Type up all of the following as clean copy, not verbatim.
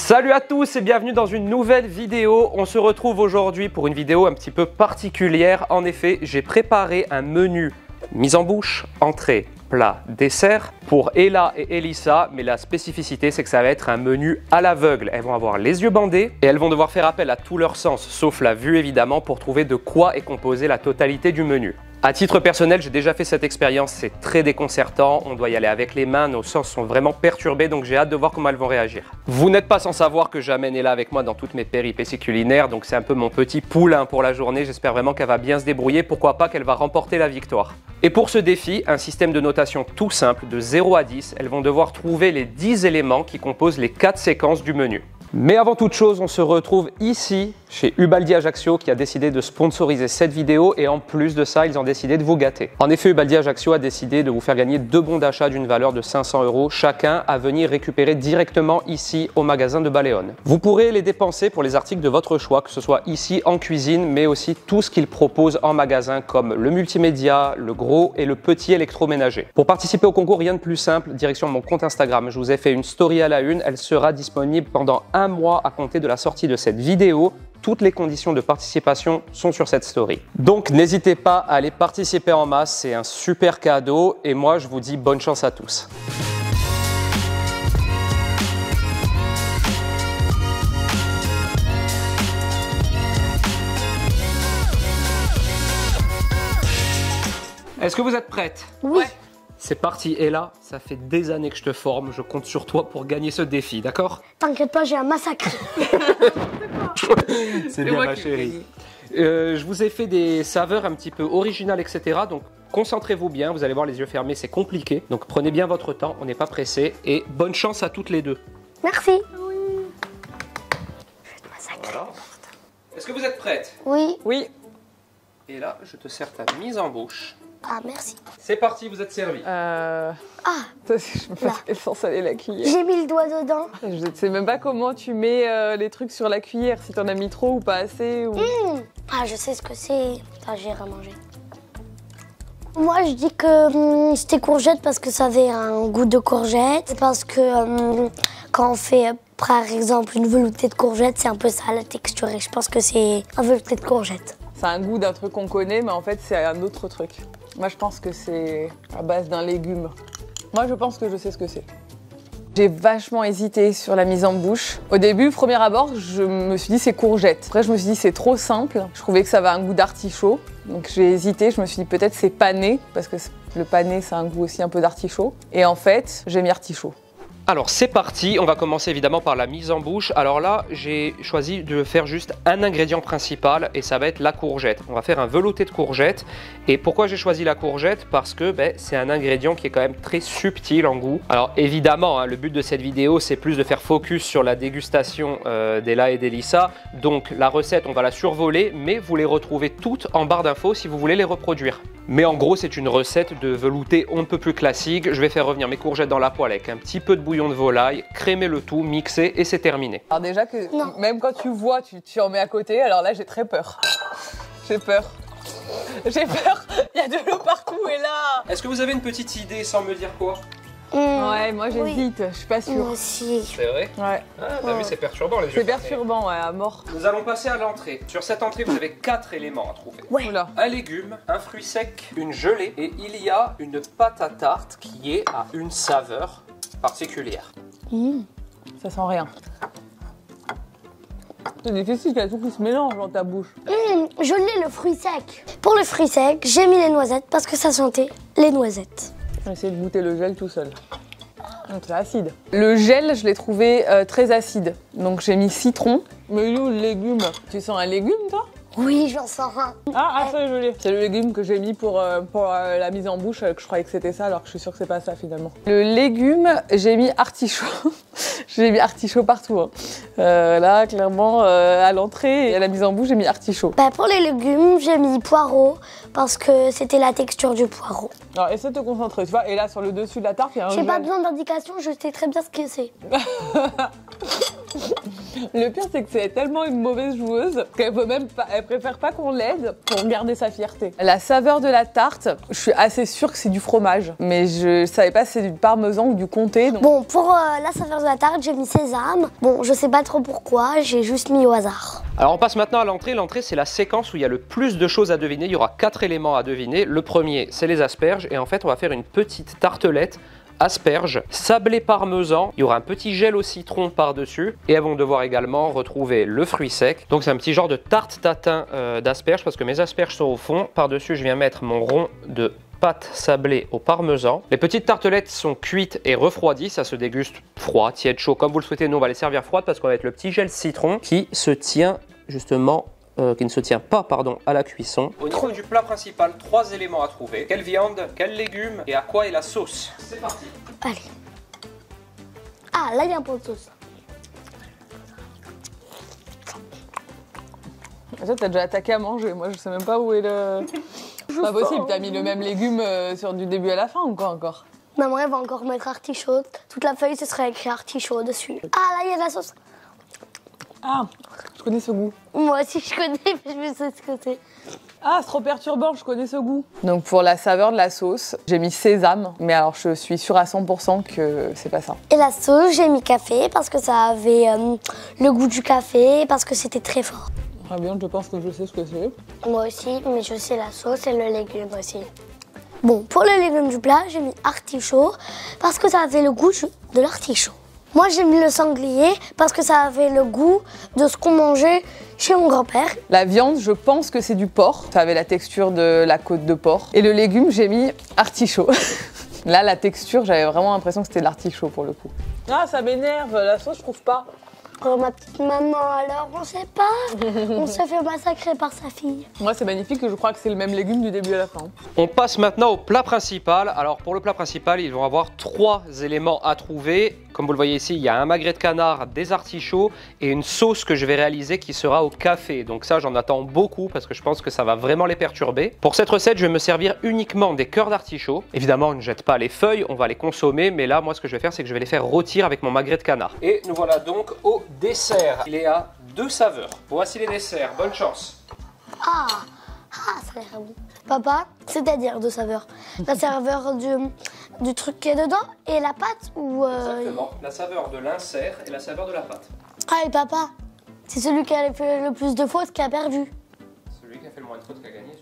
Salut à tous et bienvenue dans une nouvelle vidéo. On se retrouve aujourd'hui pour une vidéo un petit peu particulière. En effet, j'ai préparé un menu mise en bouche, entrée, plat, dessert pour Ella et Elissa. Mais la spécificité, c'est que ça va être un menu à l'aveugle. Elles vont avoir les yeux bandés et elles vont devoir faire appel à tous leurs sens, sauf la vue évidemment, pour trouver de quoi est composée la totalité du menu. À titre personnel, j'ai déjà fait cette expérience, c'est très déconcertant, on doit y aller avec les mains, nos sens sont vraiment perturbés, donc j'ai hâte de voir comment elles vont réagir. Vous n'êtes pas sans savoir que j'amène Ella avec moi dans toutes mes péripéties culinaires, donc c'est un peu mon petit poulain pour la journée, j'espère vraiment qu'elle va bien se débrouiller, pourquoi pas qu'elle va remporter la victoire. Et pour ce défi, un système de notation tout simple, de 0 à 10, elles vont devoir trouver les 10 éléments qui composent les 4 séquences du menu. Mais avant toute chose, on se retrouve ici chez Ubaldi Ajaccio qui a décidé de sponsoriser cette vidéo et en plus de ça, ils ont décidé de vous gâter. En effet, Ubaldi Ajaccio a décidé de vous faire gagner 2 bons d'achat d'une valeur de 500 € chacun à venir récupérer directement ici au magasin de Baleone. Vous pourrez les dépenser pour les articles de votre choix, que ce soit ici en cuisine, mais aussi tout ce qu'ils proposent en magasin comme le multimédia, le gros et le petit électroménager. Pour participer au concours, rien de plus simple, direction mon compte Instagram. Je vous ai fait une story à la une, elle sera disponible pendant un mois à compter de la sortie de cette vidéo. Toutes les conditions de participation sont sur cette story. Donc n'hésitez pas à aller participer en masse, c'est un super cadeau et moi je vous dis bonne chance à tous. Est-ce que vous êtes prête? Oui. Ouais. C'est parti, Ella, ça fait des années que je te forme, je compte sur toi pour gagner ce défi, d'accord? T'inquiète pas, j'ai un massacre. C'est bien ma chérie. Je vous ai fait des saveurs un petit peu originales, etc. Donc concentrez-vous bien, vous allez voir les yeux fermés, c'est compliqué. Donc prenez bien votre temps, on n'est pas pressé. Et bonne chance à toutes les deux. Merci. Oui. Je vais te massacrer. Voilà. Est-ce que vous êtes prêtes? Oui. Oui. Et là, je te sers ta mise en bouche. Ah, merci. C'est parti, vous êtes servis. Ah, Je sais pas quel sens aller la cuillère. j'ai mis le doigt dedans. Je ne sais même pas comment tu mets les trucs sur la cuillère, si t'en as mis trop ou pas assez. Ou... Ah, je sais ce que c'est. Ah, j'ai rien mangé. Moi, je dis que c'était courgette parce que ça avait un goût de courgette. Parce que quand on fait, par exemple, une veloutée de courgette, c'est un peu ça la texture. Et je pense que c'est un velouté de courgette. Ça a un goût d'un truc qu'on connaît, mais en fait, c'est un autre truc. Moi, je pense que c'est à base d'un légume. Moi, je pense que je sais ce que c'est. J'ai vachement hésité sur la mise en bouche. Au début, premier abord, je me suis dit c'est courgette. Après, je me suis dit c'est trop simple. Je trouvais que ça avait un goût d'artichaut. Donc j'ai hésité, je me suis dit peut-être c'est pané, parce que le pané, ça a un goût aussi un peu d'artichaut. Et en fait, j'ai mis artichaut. Alors c'est parti, on va commencer évidemment par la mise en bouche. Alors là, j'ai choisi de faire juste un ingrédient principal et ça va être la courgette. On va faire un velouté de courgette. Et pourquoi j'ai choisi la courgette? Parce que c'est un ingrédient qui est quand même très subtil en goût. Alors évidemment, le but de cette vidéo, c'est plus de faire focus sur la dégustation d'Ella et d'Elissa. Donc la recette, on va la survoler, mais vous les retrouvez toutes en barre d'infos si vous voulez les reproduire. Mais en gros, c'est une recette de velouté on ne peut plus classique. Je vais faire revenir mes courgettes dans la poêle avec un petit peu de bouillon de volaille, crémer le tout, mixer et c'est terminé. Alors déjà que même quand tu vois, tu en mets à côté. Alors là, j'ai très peur. J'ai peur. J'ai peur. Il y a de l'eau partout et là. Est-ce que vous avez une petite idée sans me dire quoi? Ouais, moi j'hésite. Je suis pas sûre. Moi aussi. C'est vrai? Ouais. Ah, t'as vu, c'est perturbant les yeux. C'est perturbant, ouais, à mort. Nous allons passer à l'entrée. Sur cette entrée, vous avez 4 éléments à trouver. Ouais. Oula. Un légume, un fruit sec, une gelée et il y a une pâte à tarte qui est à une saveur particulière. Ça sent rien. C'est difficile, il y a tout qui se mélange dans ta bouche. Je l'ai, le fruit sec. Pour le fruit sec, j'ai mis les noisettes parce que ça sentait les noisettes. Je vais essayer de goûter le gel tout seul. Donc c'est acide. Le gel, je l'ai trouvé très acide. Donc j'ai mis citron. Mais nous, le légume. Tu sens un légume, toi? Oui, j'en sens un. Ah, ça, je l'ai. C'est le légume que j'ai mis pour la mise en bouche, que je croyais que c'était ça, alors que je suis sûre que c'est pas ça finalement. Le légume, j'ai mis artichaut. J'ai mis artichaut partout. Hein. Là, clairement, à l'entrée et à la mise en bouche, j'ai mis artichaut. Pour les légumes, j'ai mis poireau parce que c'était la texture du poireau. Alors, essaie de te concentrer, tu vois. Et là, sur le dessus de la tarte, il y a un J'ai gel. pas besoin d'indication, je sais très bien ce que c'est. Le pire, c'est que c'est tellement une mauvaise joueuse qu'elle veut même pas, elle préfère pas qu'on l'aide pour garder sa fierté. La saveur de la tarte, je suis assez sûre que c'est du fromage, mais je savais pas si c'est du parmesan ou du comté. Donc... Bon, pour la saveur de la tarte, j'ai mis sésame. Bon, je sais pas trop pourquoi, j'ai juste mis au hasard. Alors on passe maintenant à l'entrée. L'entrée, c'est la séquence où il y a le plus de choses à deviner. Il y aura 4 éléments à deviner. Le premier, c'est les asperges. Et en fait, on va faire une petite tartelette asperges, sablé parmesan. Il y aura un petit gel au citron par-dessus. Et elles vont devoir également retrouver le fruit sec. Donc c'est un petit genre de tarte tatin d'asperges parce que mes asperges sont au fond. Par-dessus, je viens mettre mon rond de pâte sablée au parmesan. Les petites tartelettes sont cuites et refroidies, ça se déguste froid, tiède, chaud, comme vous le souhaitez. Nous on va les servir froides parce qu'on va mettre le petit gel citron qui se tient justement, qui ne se tient pas pardon, à la cuisson. Au niveau du plat principal, 3 éléments à trouver. Quelle viande, quels légumes et à quoi est la sauce? C'est parti. Allez. Ah, là il y a un pot de sauce. Ça, t'as déjà attaqué à manger, moi je sais même pas où est le... C'est pas possible, t'as mis le même légume sur du début à la fin ou quoi encore? Maman, elle va encore mettre artichaut. Toute la feuille, ce serait écrit artichaut dessus. Ah, là, il y a de la sauce. Ah, je connais ce goût. Moi aussi, je connais, mais je sais ce que c'est. Ah, c'est trop perturbant, je connais ce goût. Donc pour la saveur de la sauce, j'ai mis sésame, mais alors je suis sûre à 100% que c'est pas ça. Et la sauce, j'ai mis café parce que ça avait le goût du café, parce que c'était très fort. Très bien, je pense que je sais ce que c'est. Moi aussi, mais je sais la sauce et le légume aussi. Bon, pour le légume du plat, j'ai mis artichaut parce que ça avait le goût de l'artichaut. Moi, j'ai mis le sanglier parce que ça avait le goût de ce qu'on mangeait chez mon grand-père. La viande, je pense que c'est du porc. Ça avait la texture de la côte de porc. Et le légume, j'ai mis artichaut. Là, la texture, j'avais vraiment l'impression que c'était de l'artichaut pour le coup. Ah, ça m'énerve, la sauce, je trouve pas. Oh, ma petite maman, alors on sait pas. On se fait massacrer par sa fille. Moi, c'est magnifique et je crois que c'est le même légume du début à la fin. On passe maintenant au plat principal. Alors pour le plat principal, ils vont avoir 3 éléments à trouver. Comme vous le voyez ici, il y a un magret de canard, des artichauts et une sauce que je vais réaliser qui sera au café. Donc ça, j'en attends beaucoup parce que je pense que ça va vraiment les perturber. Pour cette recette, je vais me servir uniquement des cœurs d'artichaut. Évidemment, on ne jette pas les feuilles, on va les consommer. Mais là, moi, ce que je vais faire, c'est que je vais les faire rôtir avec mon magret de canard. Et nous voilà donc au dessert. Il est à 2 saveurs. Voici les desserts. Bonne chance. Ah, ça a l'air bon. Papa, c'est-à-dire de saveur. La saveur du truc qui est dedans et la pâte ou... Exactement. La saveur de l'insert et la saveur de la pâte. Ah, et papa, c'est celui qui a fait le plus de fautes qui a perdu. Celui qui a fait le moins de fautes qui a gagné.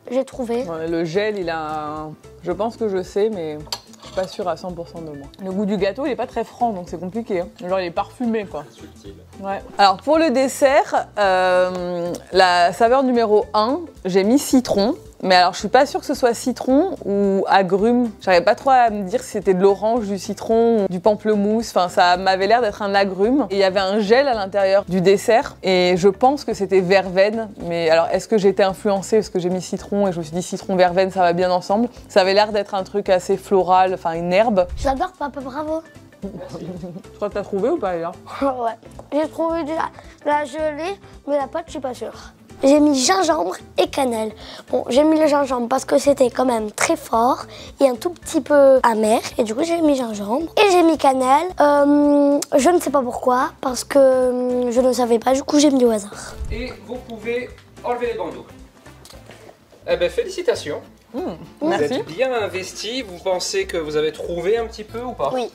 J'ai trouvé. Ouais, le gel, il a un... Je pense que je sais, mais je suis pas sûre à 100% de moi. Le goût du gâteau, il est pas très franc, donc c'est compliqué. Hein. Genre, il est parfumé, quoi. Subtil. Ouais. Alors, pour le dessert, la saveur numéro 1, j'ai mis citron. Mais alors, je suis pas sûre que ce soit citron ou agrumes. J'arrivais pas trop à me dire si c'était de l'orange, du citron ou du pamplemousse. Enfin, ça m'avait l'air d'être un agrume. Et il y avait un gel à l'intérieur du dessert. Et je pense que c'était verveine. Mais alors, est-ce que j'ai été influencée parce que j'ai mis citron et je me suis dit citron, verveine, ça va bien ensemble. Ça avait l'air d'être un truc assez floral, enfin une herbe. J'adore, papa, bravo. Je crois que t'as trouvé ou pas, là? Ouais. J'ai trouvé de la gelée, mais la pâte, je suis pas sûre. J'ai mis gingembre et cannelle. Bon, j'ai mis le gingembre parce que c'était quand même très fort et un tout petit peu amer. Et du coup, j'ai mis gingembre. Et j'ai mis cannelle. Je ne sais pas pourquoi, parce que je ne savais pas. Du coup, j'ai mis au hasard. Et vous pouvez enlever les bandeaux. Eh ben, félicitations. Vous Merci. êtes bien investi. Vous pensez que vous avez trouvé un petit peu ou pas? Oui.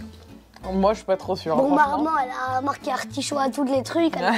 Moi, je suis pas trop sûre. Bon, franchement. maman, elle a marqué artichaut à tous les trucs. Alors,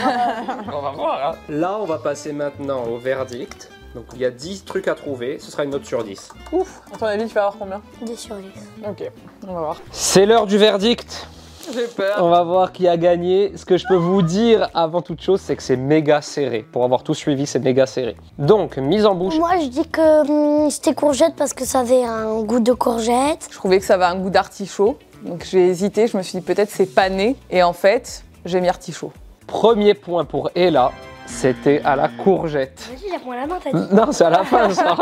On va voir. Hein. Là, on va passer maintenant au verdict. Donc, il y a 10 trucs à trouver. Ce sera une note sur 10. Ouf. À ton avis, tu vas avoir combien? 10 sur 10. Ok, on va voir. C'est l'heure du verdict. J'ai peur. On va voir qui a gagné. Ce que je peux vous dire avant toute chose, c'est que c'est méga serré. Pour avoir tout suivi, c'est méga serré. Donc, mise en bouche. Moi, je dis que c'était courgette parce que ça avait un goût de courgette. Je trouvais que ça avait un goût d'artichaut. Donc j'ai hésité, je me suis dit peut-être c'est pané. Et en fait, j'ai mis artichaut. Premier point pour Ella. C'était à la courgette. Vas-y, lève-moi la main, t'as dit. Non, c'est à la fin, ça.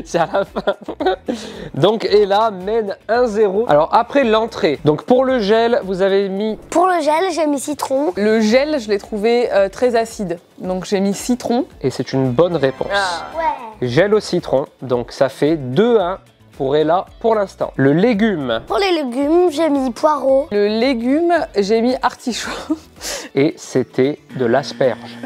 C'est à la fin. Donc, Ella mène 1-0. Alors, après l'entrée. Donc, pour le gel, vous avez mis... Pour le gel, j'ai mis citron. Le gel, je l'ai trouvé très acide. Donc j'ai mis citron. Et c'est une bonne réponse. Ouais. Gel au citron. Donc, ça fait 2-1 pour Ella pour l'instant. Le légume. Pour les légumes, j'ai mis poireaux. Le légume, j'ai mis artichaut. Et c'était de l'asperge.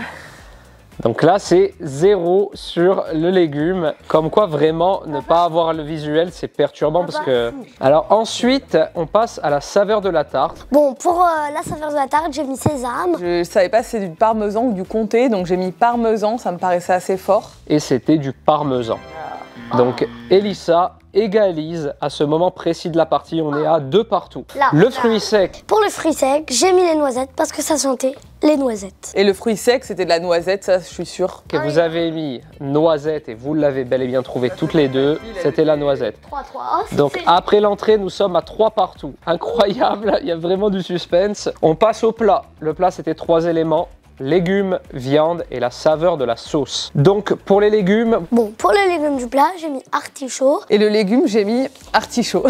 Donc là, c'est 0 sur le légume. Comme quoi, vraiment, ne pas avoir le visuel, c'est perturbant parce que... Alors ensuite, on passe à la saveur de la tarte. Bon, pour la saveur de la tarte, j'ai mis sésame. Je savais pas si c'est du parmesan ou du comté, donc j'ai mis parmesan, ça me paraissait assez fort. Et c'était du parmesan. Donc Elissa égalise à ce moment précis de la partie, on est à 2 partout. Là, le là. fruit sec. Pour le fruit sec, j'ai mis les noisettes parce que ça sentait les noisettes. Et le fruit sec, c'était de la noisette, ça je suis sûre. Que vous avez mis noisette et vous l'avez bel et bien trouvé toutes les deux, c'était la noisette. 3-3. Donc après l'entrée, nous sommes à 3 partout. Incroyable, il y a vraiment du suspense. On passe au plat. Le plat, c'était 3 éléments. Légumes, viande et la saveur de la sauce. Donc pour les légumes... Bon, pour les légumes du plat, j'ai mis artichaut. Et le légume, j'ai mis artichaut.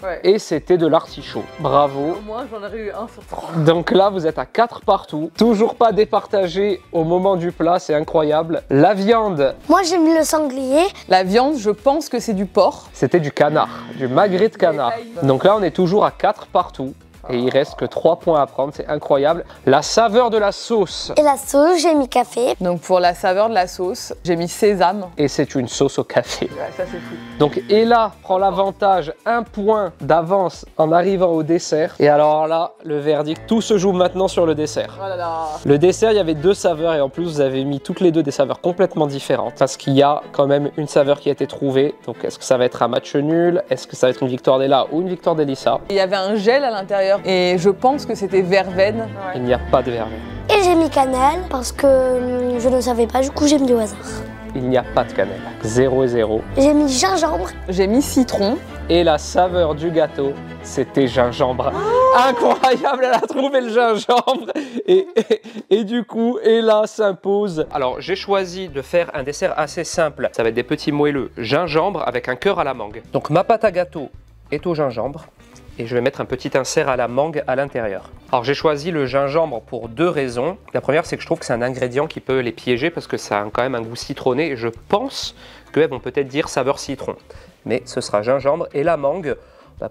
Ouais. Et c'était de l'artichaut. Bravo. Au moins, j'en aurais eu 1 sur 3. Donc là, vous êtes à 4 partout. Toujours pas départagé au moment du plat, c'est incroyable. La viande, Moi, j'ai mis le sanglier. La viande, je pense que c'est du porc. c'était du canard, du magret de canard. Donc là, on est toujours à 4 partout. Et il reste que 3 points à prendre, c'est incroyable. La saveur de la sauce. Et la sauce, j'ai mis café. Donc pour la saveur de la sauce, j'ai mis sésame. Et c'est une sauce au café. Ouais, ça c'est fou. Donc Ella prend l'avantage, 1 point d'avance en arrivant au dessert. Et alors là, le verdict, tout se joue maintenant sur le dessert. Oh là là. Le dessert, il y avait 2 saveurs et en plus vous avez mis toutes les 2 des saveurs complètement différentes parce qu'il y a quand même une saveur qui a été trouvée. Donc est-ce que ça va être un match nul? Est-ce que ça va être une victoire d'Ella ou une victoire d'Elissa? Il y avait un gel à l'intérieur et je pense que c'était verveine. Il n'y a pas de verveine. Et j'ai mis cannelle parce que je ne savais pas, du coup, j'ai mis au hasard. Il n'y a pas de cannelle. 0 et 0. J'ai mis gingembre. J'ai mis citron. Et la saveur du gâteau, c'était gingembre. Incroyable, elle a trouvé le gingembre. Et du coup, Ella s'impose. Alors, j'ai choisi de faire un dessert assez simple. Ça va être des petits moelleux gingembre avec un cœur à la mangue. Donc, ma pâte à gâteau est au gingembre. Et je vais mettre un petit insert à la mangue à l'intérieur. Alors j'ai choisi le gingembre pour 2 raisons. La première, c'est que je trouve que c'est un ingrédient qui peut les piéger parce que ça a quand même un goût citronné et je pense qu'elles vont peut-être dire saveur citron. Mais ce sera gingembre et la mangue,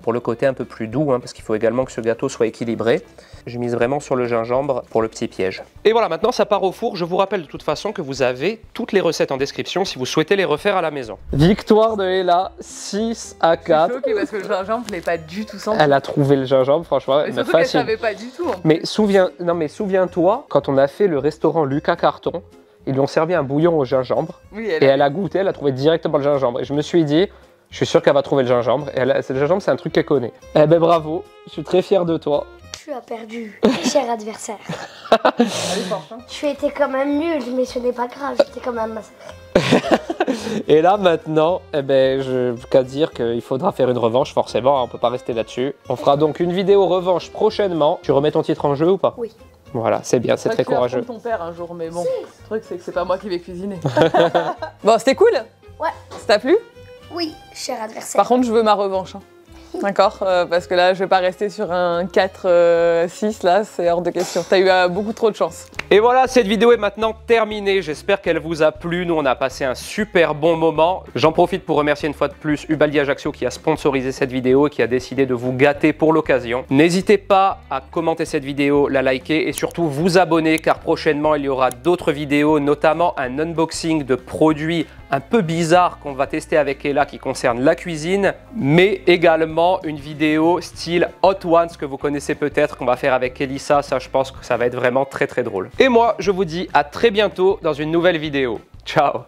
pour le côté un peu plus doux, parce qu'il faut également que ce gâteau soit équilibré. Je mise vraiment sur le gingembre pour le petit piège. Et voilà, maintenant ça part au four. Je vous rappelle de toute façon que vous avez toutes les recettes en description si vous souhaitez les refaire à la maison. Victoire de Ella, 6 à 4. Je suis choquée parce que le gingembre, je l'ai pas du tout senti. Elle a trouvé le gingembre, franchement. Mais elle surtout me qu'elle fascine. savait pas du tout. Mais souviens-toi, quand on a fait le restaurant Lucas Carton, ils lui ont servi un bouillon au gingembre. Oui, Et elle a goûté, elle a trouvé directement le gingembre. Et je me suis dit, je suis sûr qu'elle va trouver le gingembre. Et le gingembre, c'est un truc qu'elle connaît. Eh ben bravo, je suis très fier de toi. Tu as perdu, cher adversaire. Elle est forte, hein. Tu étais quand même nul, mais ce n'est pas grave, j'étais quand même massacré. Et là maintenant, eh ben, je qu'à dire qu'il faudra faire une revanche forcément, on peut pas rester là-dessus. On fera donc une vidéo revanche prochainement. Tu remets ton titre en jeu ou pas? Oui. Voilà, c'est bien, c'est très courageux. Tu vas ton père un jour, mais bon, le truc c'est que c'est pas moi qui vais cuisiner. Bon, c'était cool. Ouais. Ça t'a plu? Oui, cher adversaire. Par contre, je veux ma revanche. Hein. D'accord, parce que là, je vais pas rester sur un 4-6, là, c'est hors de question. T'as eu beaucoup trop de chance. Et voilà, cette vidéo est maintenant terminée. J'espère qu'elle vous a plu. Nous, on a passé un super bon moment. J'en profite pour remercier une fois de plus Ubaldi Ajaccio qui a sponsorisé cette vidéo et qui a décidé de vous gâter pour l'occasion. N'hésitez pas à commenter cette vidéo, la liker et surtout vous abonner car prochainement, il y aura d'autres vidéos, notamment un unboxing de produits un peu bizarre qu'on va tester avec Ella qui concerne la cuisine, mais également une vidéo style Hot Ones que vous connaissez peut-être qu'on va faire avec Elissa. Ça, je pense que ça va être vraiment très très drôle. Et moi, je vous dis à très bientôt dans une nouvelle vidéo. Ciao!